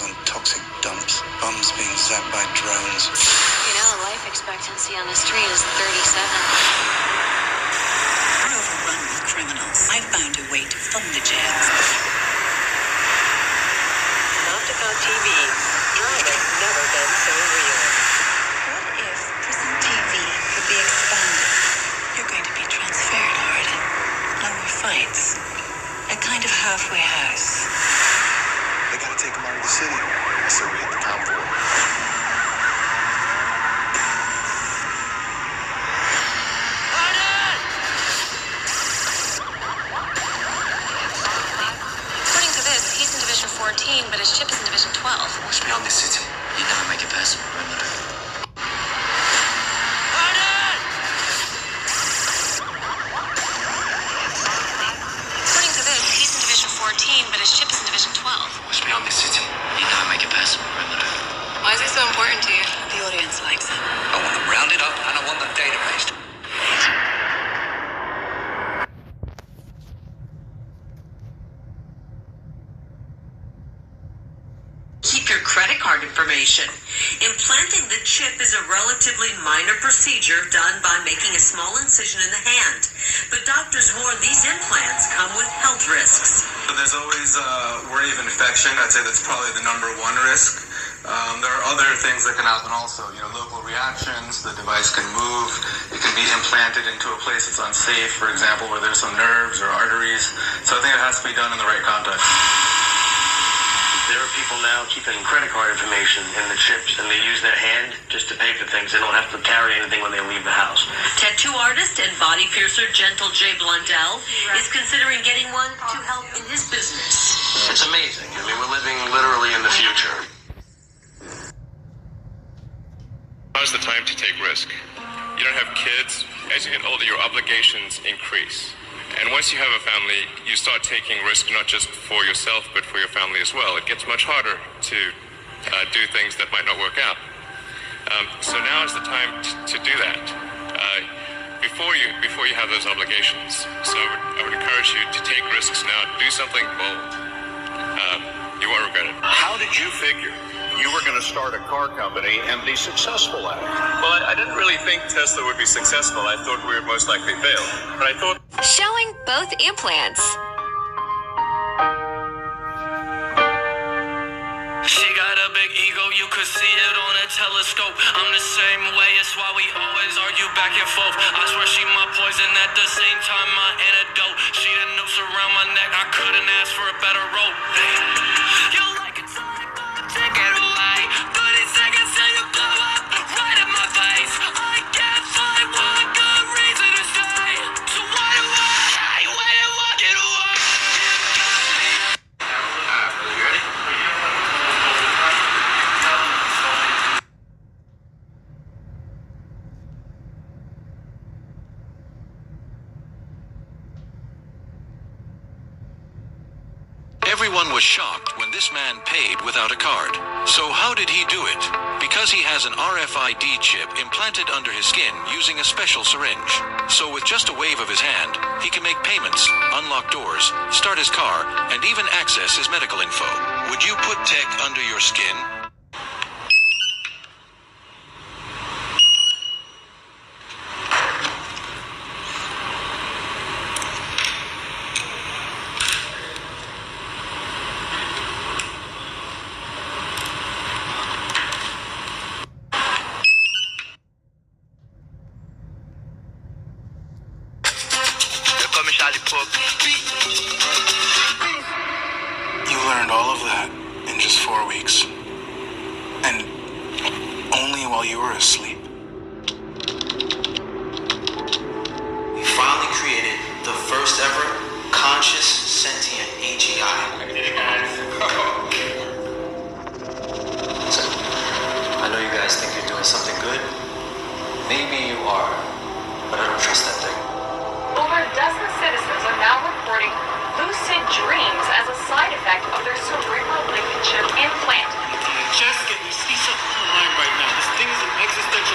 on toxic dumps, bombs being zapped by drones. You know, life expectancy on the street is 37. We're overrun with criminals. I found a way to fund the jets. Optico TV. Driving never been so real. What if prison TV could be expanded? You're going to be transferred, Hardy. No more fights. A kind of halfway house. They gotta take him out of the city, so we hit the convoy. According to this, he's in Division 14, but his ship is in Division 12. What's beyond this city? You never make it past the perimeter. According to this, he's in Division 14, but his ship is in Division 12. What's beyond this city? You never make it past the perimeter. Why is he so important to you? The audience likes him. I want them rounded up and I want them databased. Keep your credit card information. Implanting the chip is a relatively minor procedure done by making a small incision in the hand. But doctors warn these implants come with health risks. There's always worry of infection. I'd say that's probably the #1 risk. There are other things that can happen also. Local reactions, the device can move, it can be implanted into a place that's unsafe, for example, where there's some nerves or arteries. So I think it has to be done in the right context. There are people now keeping credit card information in the chips, and they use their hand just to pay for things. They don't have to carry anything when they leave the house. Tattoo artist and body piercer Gentle J. Blundell is considering getting one to help in his business. It's amazing. I mean, we're living literally in the future. Now's the time to take risk. You don't have kids. As you get older, your obligations increase. And once you have a family, you start taking risk not just for yourself, but for your family as well. It gets much harder to do things that might not work out. So now is the time to do that before you have those obligations. So I would encourage you to take risks now. Do something bold. You won't regret it. How did you figure you were going to start a car company and be successful at it? Well, I didn't really think Tesla would be successful. I thought we would most likely fail. But I thought... Showing both implants. She got a big ego, you could see it on a telescope. I'm the same way, it's why we always argue back and forth. I swear she my poison, at the same time my antidote. She the noose around my neck, I couldn't ask for a better rope. You like a tonic, take it away. 30 seconds till you blow up, right in my face. I can't find one good reason to stay. So why do I wait and walk it away? You got me. You ready? Everyone was shocked when this man paid without a card. So how did he do it? Because he has an R.F.I.D chip implanted under his skin using a special syringe. So with just a wave of his hand, he can make payments, unlock doors, start his car, and even access his medical info. Would you put tech under your skin? You learned all of that in just 4 weeks. And only while you were asleep. We finally created the first ever conscious sentient AGI. So, I know you guys think you're doing something good. Maybe you are, but I don't trust that thing. Over a dozen citizens are now reporting lucid dreams as a side effect of their cerebral linkage chip implant. Jessica, you see something online right now. This thing is an existential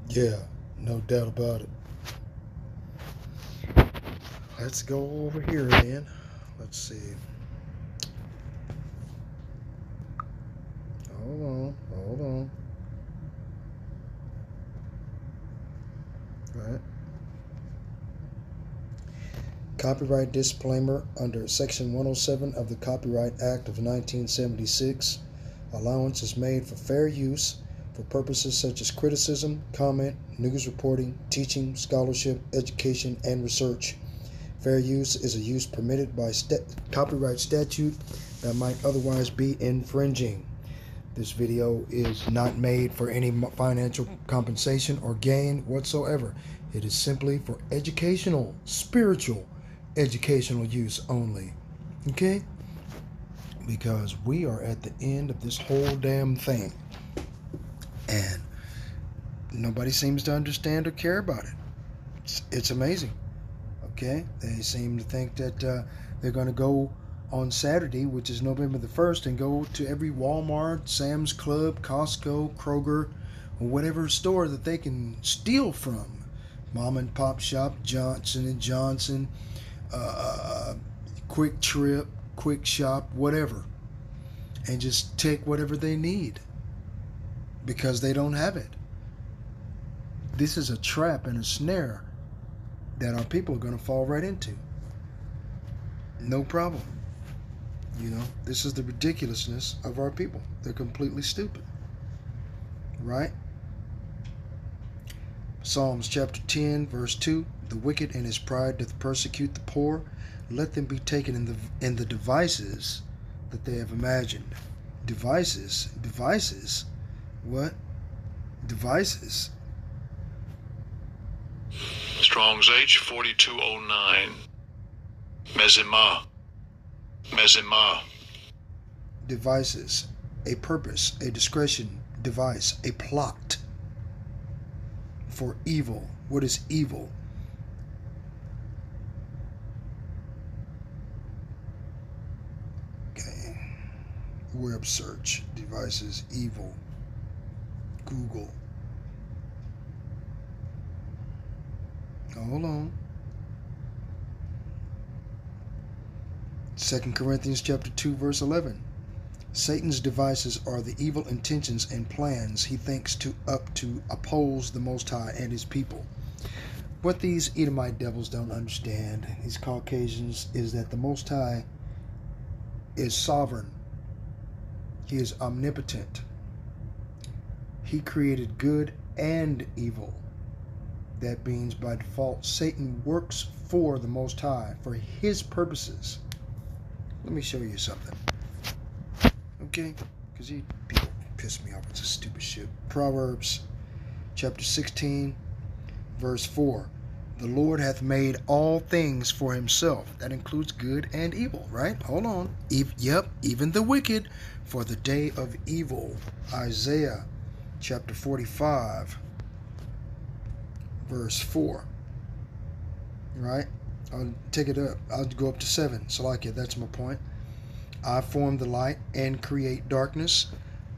Yeah, no doubt about it. Let's go over here then. Let's see. Hold on. All right. Copyright disclaimer under Section 107 of the Copyright Act of 1976. Allowance is made for fair use for purposes such as criticism, comment, news reporting, teaching, scholarship, education, and research. Fair use is a use permitted by copyright statute that might otherwise be infringing. This video is not made for any financial compensation or gain whatsoever. It is simply for educational, spiritual, educational use only. Okay? Because we are at the end of this whole damn thing. And nobody seems to understand or care about it. It's amazing. Okay? They seem to think that they're going to go on Saturday, which is November the 1st, and go to every Walmart, Sam's Club, Costco, Kroger, or whatever store that they can steal from. Mom and Pop Shop, Johnson & Johnson, Quick Trip, Quick Shop, whatever. And just take whatever they need. Because they don't have it. This is a trap and a snare that our people are going to fall right into. No problem. You know, this is the ridiculousness of our people. They're completely stupid. Right? Psalms chapter 10, verse 2. The wicked in his pride doth persecute the poor. Let them be taken in the devices that they have imagined. Devices? What? Devices? Strong's H 4209. Mezima. Devices. A purpose, a discretion, device, a plot for evil. What is evil? Okay. Web search. Devices, evil. Google. Hold on. 2 Corinthians chapter 2, verse 11. Satan's devices are the evil intentions and plans he thinks to oppose the Most High and his people. What these Edomite devils don't understand, these Caucasians, is that the Most High is sovereign. He is omnipotent. He created good and evil. That means by default, Satan works for the Most High, for his purposes. Let me show you something. Okay? Because you people piss me off with this stupid shit. Proverbs chapter 16, verse 4. The Lord hath made all things for himself. That includes good and evil, right? Hold on. Even the wicked for the day of evil. Isaiah chapter 45, verse 4. Right? I'll take it up. I'll go up to 7. Salakia, that's my point. I form the light and create darkness.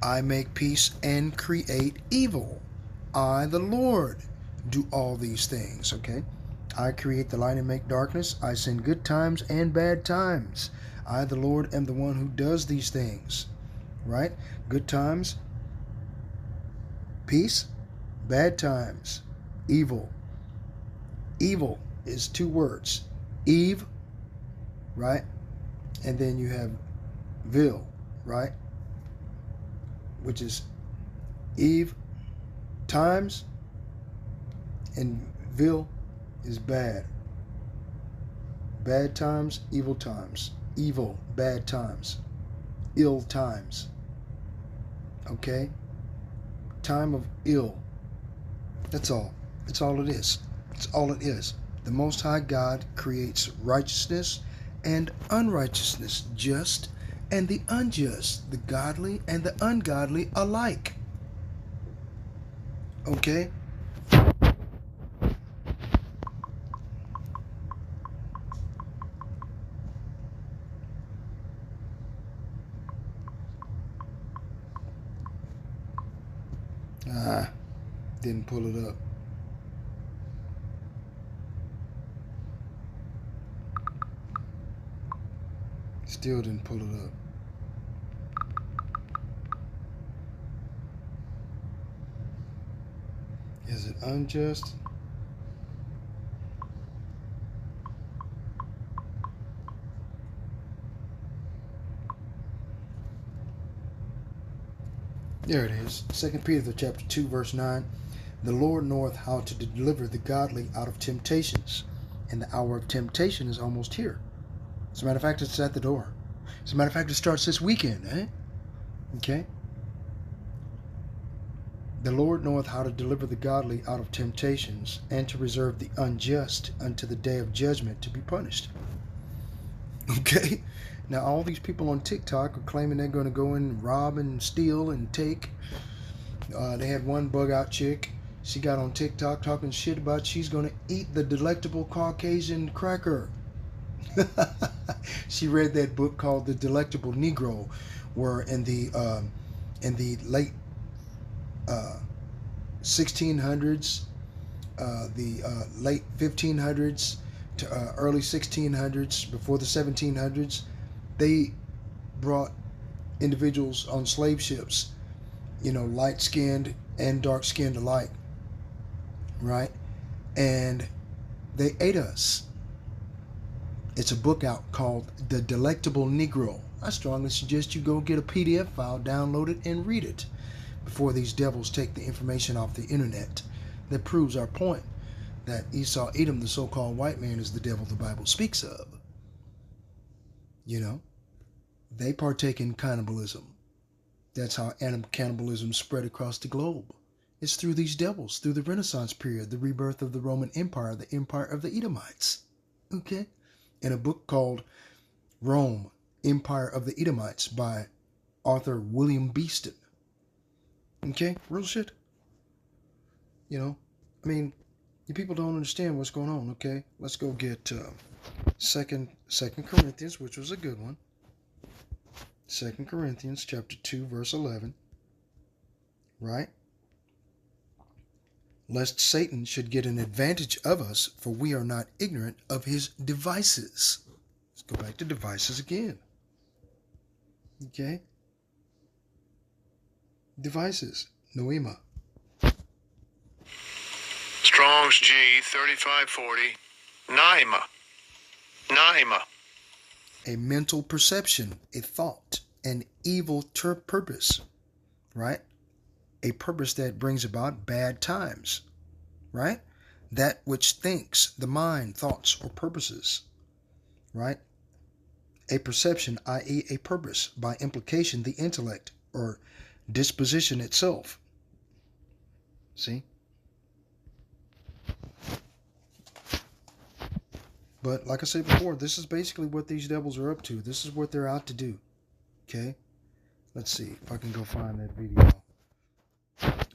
I make peace and create evil. I, the Lord, do all these things. Okay? I create the light and make darkness. I send good times and bad times. I, the Lord, am the one who does these things. Right? Good times, peace, bad times, evil. Evil is 2 words. Eve, right? And then you have vil, right? Which is Eve times, and vil is bad. Bad times, evil times. Evil, bad times. Ill times. Okay? Time of ill. That's all. That's all it is. That's all it is. The Most High God creates righteousness and unrighteousness, just and the unjust, the godly and the ungodly alike. Okay? Didn't pull it up. Still didn't pull it up. Is it unjust? There it is. 2 Peter chapter 2, verse 9. The Lord knoweth how to deliver the godly out of temptations, and the hour of temptation is almost here. As a matter of fact, it's at the door. As a matter of fact, it starts this weekend, eh? Okay? The Lord knoweth how to deliver the godly out of temptations, and to reserve the unjust unto the day of judgment to be punished. Okay? Now, all these people on TikTok are claiming they're going to go in and rob and steal and take. They had one bug-out chick. She got on TikTok talking shit about she's going to eat the delectable Caucasian cracker. She read that book called The Delectable Negro, where in the late 1600s, the late 1500s to early 1600s, before the 1700s, they brought individuals on slave ships, light-skinned and dark-skinned alike, right? And they ate us. It's a book out called The Delectable Negro. I strongly suggest you go get a PDF file, download it, and read it before these devils take the information off the internet. That proves our point that Esau, Edom, the so-called white man, is the devil the Bible speaks of. They partake in cannibalism. That's how cannibalism spread across the globe. It's through these devils, through the Renaissance period, the rebirth of the Roman Empire, the empire of the Edomites. Okay? In a book called Rome, Empire of the Edomites by author William Beeston. Okay? Real shit. You people don't understand what's going on, okay? Let's go get Second Corinthians, which was a good one. 2 Corinthians chapter 2, verse 11. Right? Lest Satan should get an advantage of us, for we are not ignorant of his devices. Let's go back to devices again. Okay? Devices. Noema. Strong's G 3540. Naima. A mental perception, a thought, an evil purpose, right? A purpose that brings about bad times, right? That which thinks, the mind, thoughts, or purposes, right? A perception, i.e. a purpose, by implication, the intellect, or disposition itself. See? But like I said before, this is basically what these devils are up to. This is what they're out to do. Okay? Let's see if I can go find that video.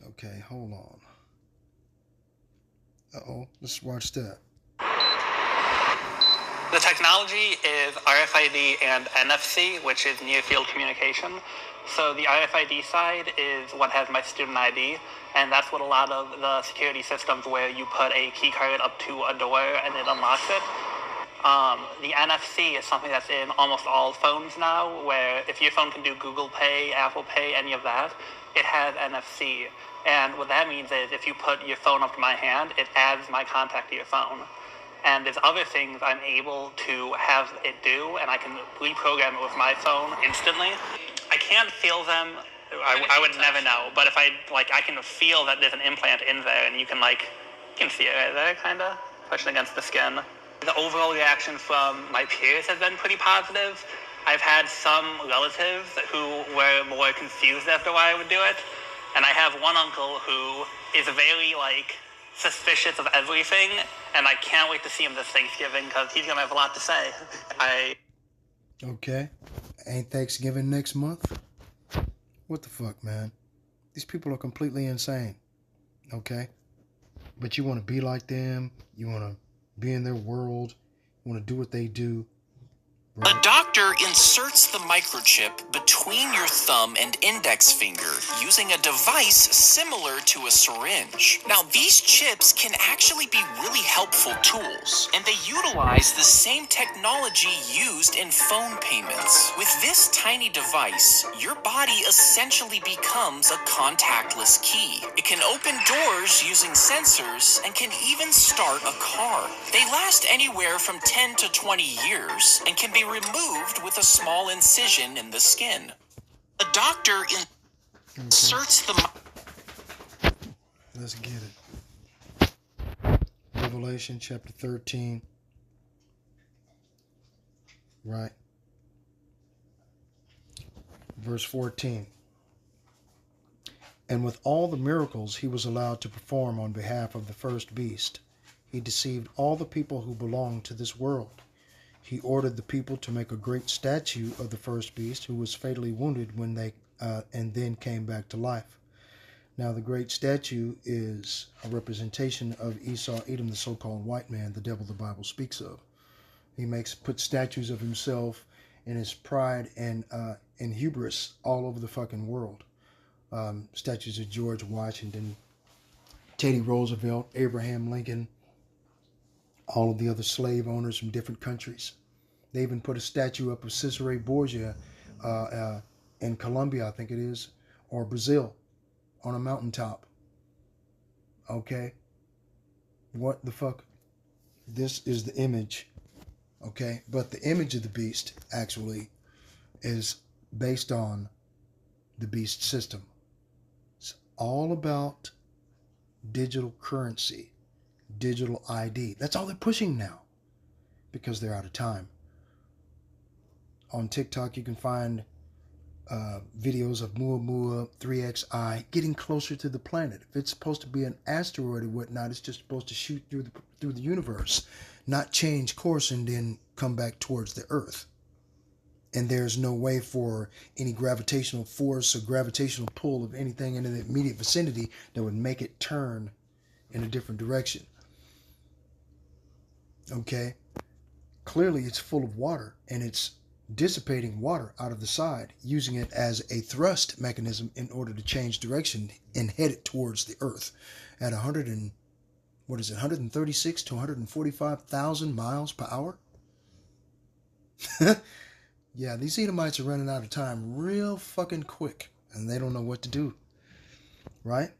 Okay, hold on. Uh-oh, let's watch that. The technology is R.F.I.D and NFC, which is near field communication. So the R.F.I.D side is what has my student ID, and that's what a lot of the security systems where you put a key card up to a door and it unlocks it. The NFC is something that's in almost all phones now, where if your phone can do Google Pay, Apple Pay, any of that, it has NFC. And what that means is if you put your phone up to my hand, it adds my contact to your phone. And there's other things I'm able to have it do, and I can reprogram it with my phone instantly. I can't feel them. I would never know. But if I can feel that there's an implant in there, and you can see it right there, kind of, pushing against the skin. The overall reaction from my peers has been pretty positive. I've had some relatives who were more confused as to why I would do it. And I have one uncle who is very, suspicious of everything. And I can't wait to see him this Thanksgiving because he's going to have a lot to say. Okay. Ain't Thanksgiving next month? What the fuck, man? These people are completely insane. Okay? But you want to be like them. You want to be in their world. You want to do what they do. Right? A doctor inserts the microchip between your thumb and index finger using a device similar to a syringe. Now, these chips can actually be really helpful tools, and they utilize the same technology used in phone payments. With this tiny device, your body essentially becomes a contactless key. It can open doors using sensors and can even start a car. They last anywhere from 10 to 20 years and can be removed with a small incision in the skin. A doctor inserts the... Let's get it. Revelation chapter 13. Right. Verse 14. And with all the miracles he was allowed to perform on behalf of the first beast, he deceived all the people who belonged to this world. He ordered the people to make a great statue of the first beast who was fatally wounded when they and then came back to life. Now the great statue is a representation of Esau, Edom, the so-called white man, the devil the Bible speaks of. He puts statues of himself and his pride and hubris all over the fucking world. Statues of George Washington, Teddy Roosevelt, Abraham Lincoln, all of the other slave owners from different countries. They even put a statue up of Cesare Borgia in Colombia, I think it is, or Brazil, on a mountaintop. Okay? What the fuck? This is the image. Okay? But the image of the beast, actually, is based on the beast system. It's all about digital currency, digital ID. That's all they're pushing now because they're out of time. On TikTok, you can find videos of Muamua 3XI getting closer to the planet. If it's supposed to be an asteroid or whatnot, it's just supposed to shoot through the universe, not change course and then come back towards the Earth. And there's no way for any gravitational force or gravitational pull of anything in the immediate vicinity that would make it turn in a different direction. Okay? Clearly it's full of water, and it's dissipating water out of the side, using it as a thrust mechanism in order to change direction and head it towards the Earth at 136 to 145,000 miles per hour. Yeah, these Edomites are running out of time real fucking quick, and they don't know what to do, right?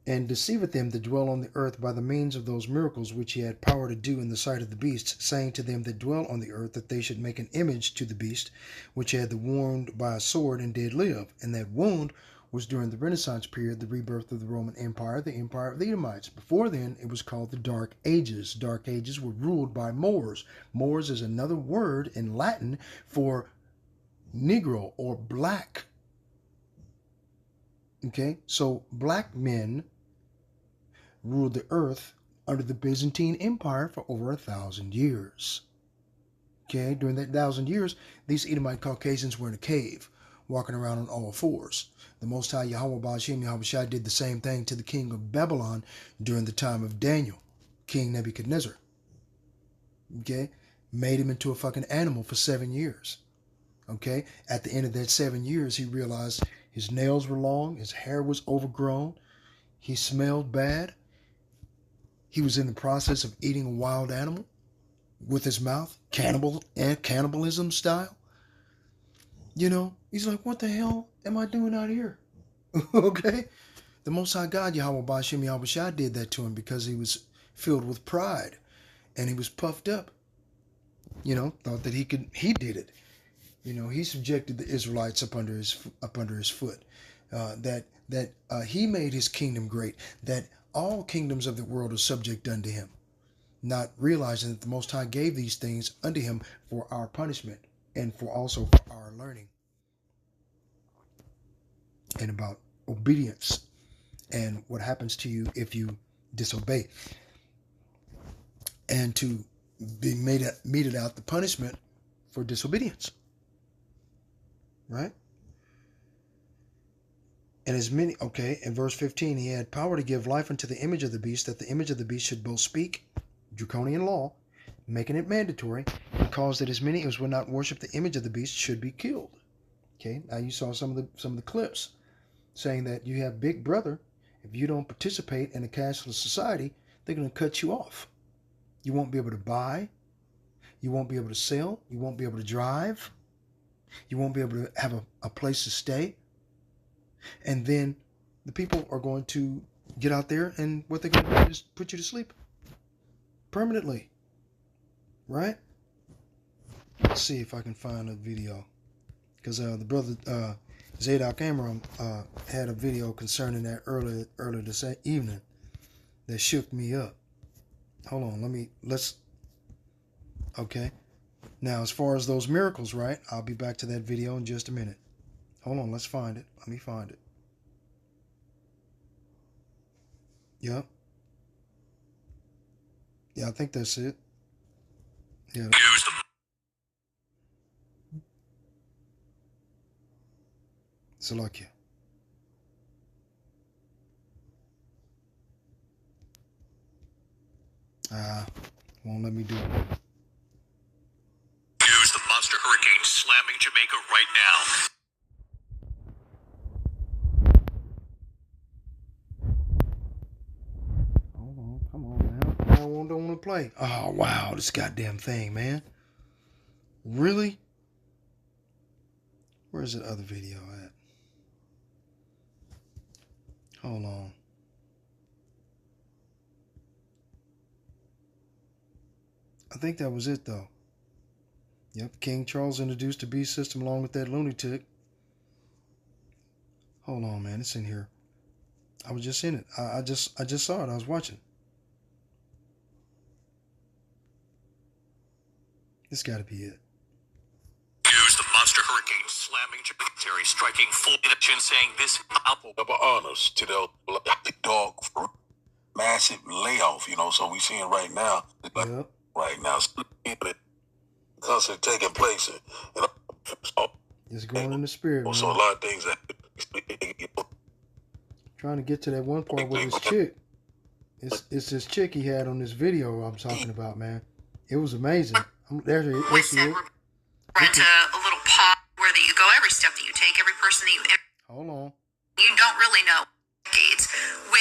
And deceiveth them that dwell on the earth by the means of those miracles which he had power to do in the sight of the beast, saying to them that dwell on the earth that they should make an image to the beast, which had the wound by a sword and did live. And that wound was during the Renaissance period, the rebirth of the Roman Empire, the empire of the Edomites. Before then, it was called the Dark Ages. Dark Ages were ruled by Moors. Moors is another word in Latin for Negro or black. Okay, so black men ruled the earth under the Byzantine Empire for over 1,000 years. Okay, during that 1,000 years, these Edomite Caucasians were in a cave, walking around on all fours. The Most High Yahweh Ba'ashem Yahushua did the same thing to the king of Babylon during the time of Daniel, King Nebuchadnezzar. Okay, made him into a fucking animal for 7 years. Okay, at the end of that 7 years, he realized his nails were long, his hair was overgrown, he smelled bad. He was in the process of eating a wild animal with his mouth, cannibalism style. You know, he's like, what the hell am I doing out here? Okay? The Most High God, Yahweh Ba'ashem Yahushua, did that to him because he was filled with pride and he was puffed up. You know, thought that he did it. You know, he subjected the Israelites up under his foot. That he made his kingdom great. That all kingdoms of the world are subject unto him. Not realizing that the Most High gave these things unto him for our punishment and also for our learning. And about obedience and what happens to you if you disobey. And to be meted out the punishment for disobedience. Right? And as many, okay, in verse 15, he had power to give life unto the image of the beast, that the image of the beast should both speak, draconian law, making it mandatory, and caused that as many as would not worship the image of the beast should be killed. Okay, now you saw some of the clips saying that you have Big Brother. If you don't participate in a cashless society, they're going to cut you off. You won't be able to buy. You won't be able to sell. You won't be able to drive. You won't be able to have a place to stay. And then the people are going to get out there, and what they're going to do is put you to sleep permanently. Right? Let's see if I can find a video. Because the brother Zadok Amram had a video concerning that earlier this evening that shook me up. Hold on, let's. Okay. Now, as far as those miracles, right? I'll be back to that video in just a minute. Hold on, let's find it. Let me find it. Yep. Yeah, I think that's it. Yeah. Salakia. Won't let me do it. Use the monster hurricane slamming Jamaica right now. Hold on, come on now. I don't want to play. Oh, wow, this goddamn thing, man. Really? Where's that other video at? Hold on. I think that was it, though. Yep, King Charles introduced the beast system along with that lunatic. Hold on, man, it's in here. I was just in it. I just saw it. I was watching. This got to be it. Use the monster hurricane slamming Jamaica, striking full attention, saying this double honors to the dog for massive layoff. So we seeing right now. Yep. Right now, constantly taking place, it's going in the spirit, man. So a lot of things that trying to get to that one part with this chick. It's this chick he had on this video I'm talking about, man. It was amazing. There she is. Rent a little pod where that you go every step that you take, every person that you. Hold on. You don't really know.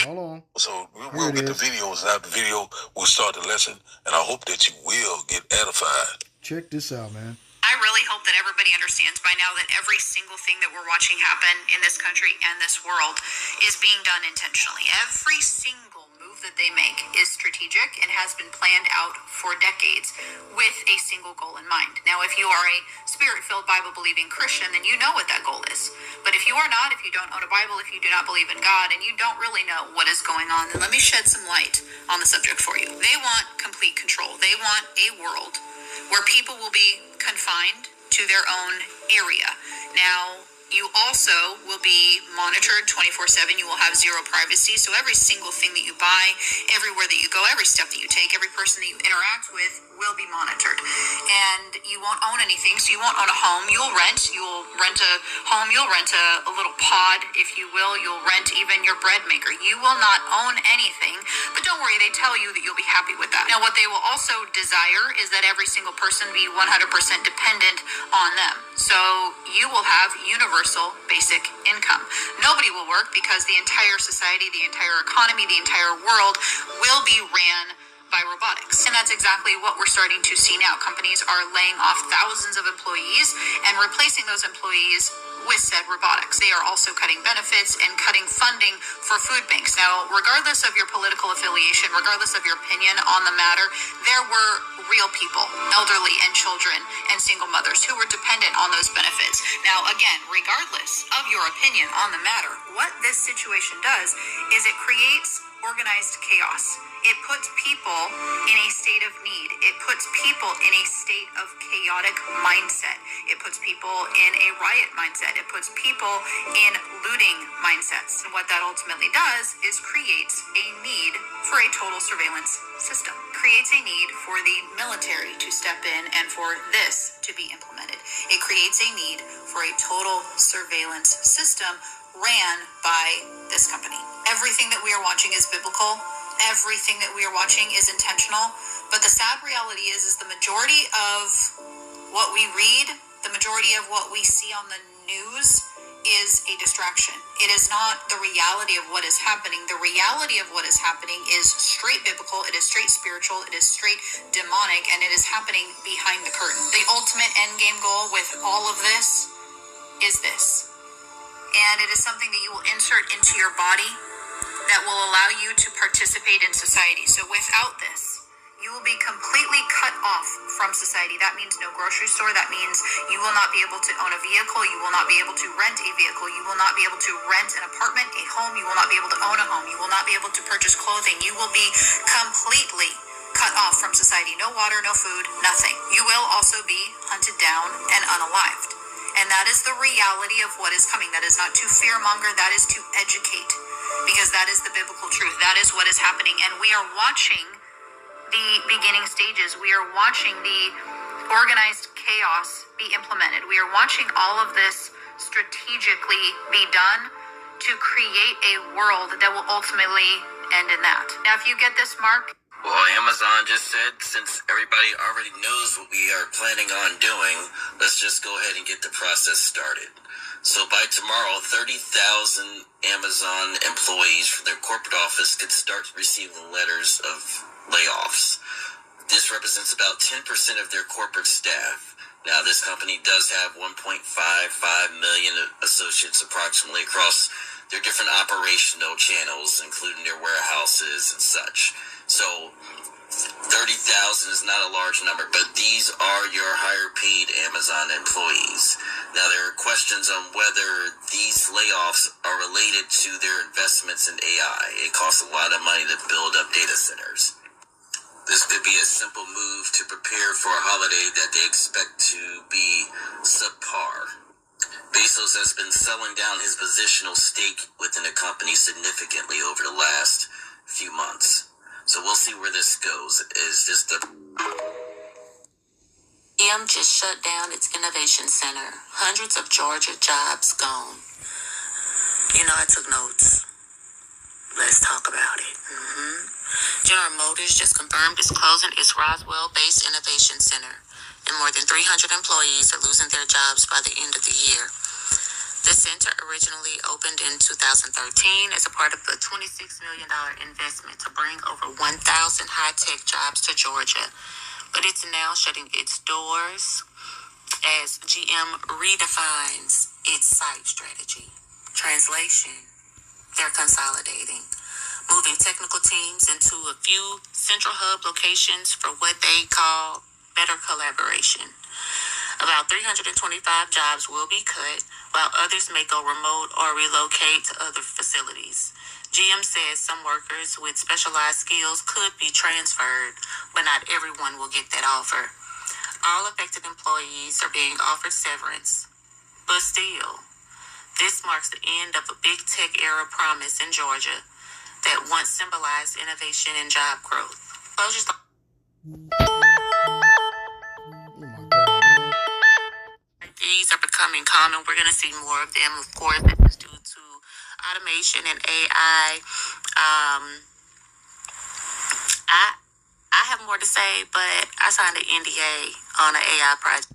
Hold on. So we'll get the videos, and after the video, we'll start the lesson, and I hope that you will get edified. Check this out, man. I really hope that everybody understands by now that every single thing that we're watching happen in this country and this world is being done intentionally. Every single move that they make is strategic and has been planned out for decades with a single goal in mind. Now, if you are a spirit-filled, Bible-believing Christian, then you know what that goal is. But if you are not, if you don't own a Bible, if you do not believe in God, and you don't really know what is going on, then let me shed some light on the subject for you. They want complete control. They want a world where people will be confined to their own area. Now, you also will be monitored 24/7. You will have zero privacy. So every single thing that you buy, everywhere that you go, every step that you take, every person that you interact with will be monitored. And you won't own anything, so you won't own a home. You'll rent a home. You'll rent a little pod, if you will. You'll rent even your bread maker. You will not own anything, but don't worry, they tell you that you'll be happy with that. Now, what they will also desire is that every single person be 100% dependent on them. So you will have universal basic income. Nobody will work because the entire society, the entire economy, the entire world will be ran by robotics. And that's exactly what we're starting to see now. Companies are laying off thousands of employees and replacing those employees with said robotics. They are also cutting benefits and cutting funding for food banks. Now, regardless of your political affiliation, regardless of your opinion on the matter, there were real people, elderly and children and single mothers, who were dependent on those benefits. Now, again, regardless of your opinion on the matter, what this situation does is it creates organized chaos. It puts people in a state of need. It puts people in a state of chaotic mindset. It puts people in a riot mindset. It puts people in looting mindsets. And what that ultimately does is creates a need for a total surveillance system. Creates a need for the military to step in and for this to be implemented. It creates a need for a total surveillance system ran by this company. Everything that we are watching is biblical. everything that we are watching is intentional. But the sad reality is the majority of what we read, the majority of what we see on the news is a distraction. It is not the reality of what is happening. The reality of what is happening is straight biblical, it is straight spiritual, it is straight demonic, and it is happening behind the curtain. The ultimate end game goal with all of this is this. And it is something that you will insert into your body that will allow you to participate in society. So without this, you will be completely cut off from society. That means no grocery store. That means you will not be able to own a vehicle. You will not be able to rent a vehicle. You will not be able to rent an apartment, a home. You will not be able to own a home. You will not be able to purchase clothing. You will be completely cut off from society. No water, no food, nothing. You will also be hunted down and unalived. And that is the reality of what is coming. That is not to fearmonger. That is to educate, because that is the biblical truth. That is what is happening. And we are watching the beginning stages. We are watching the organized chaos be implemented. We are watching all of this strategically be done to create a world that will ultimately end in that. Now, if you get this, Mark. Well, Amazon just said, since everybody already knows what we are planning on doing, let's just go ahead and get the process started. So by tomorrow, 30,000 Amazon employees from their corporate office could start receiving letters of layoffs. This represents about 10% of their corporate staff. Now, this company does have 1.55 million associates approximately across their different operational channels, including their warehouses and such. So 30,000 is not a large number, but these are your higher paid Amazon employees. Now, there are questions on whether these layoffs are related to their investments in AI. It costs a lot of money to build up data centers. This could be a simple move to prepare for a holiday that they expect to be subpar. Bezos has been selling down his positional stake within the company significantly over the last few months. So we'll see where this goes. Is this the... GM just shut down its innovation center. Hundreds of Georgia jobs gone. You know, I took notes. Let's talk about it. General Motors just confirmed it's closing its Roswell-based innovation center, and more than 300 employees are losing their jobs by the end of the year. The center originally opened in 2013 as a part of the $26 million investment to bring over 1,000 high-tech jobs to Georgia, but it's now shutting its doors as GM redefines its site strategy. Translation: they're consolidating, moving technical teams into a few central hub locations for what they call better collaboration. About 325 jobs will be cut, while others may go remote or relocate to other facilities. GM says some workers with specialized skills could be transferred, but not everyone will get that offer. All affected employees are being offered severance, but still, this marks the end of a big tech era promise in Georgia that once symbolized innovation and job growth. Closures like these are becoming common. We're going to see more of them, of course. This is due to automation and AI. I have more to say, but I signed an NDA on an AI project.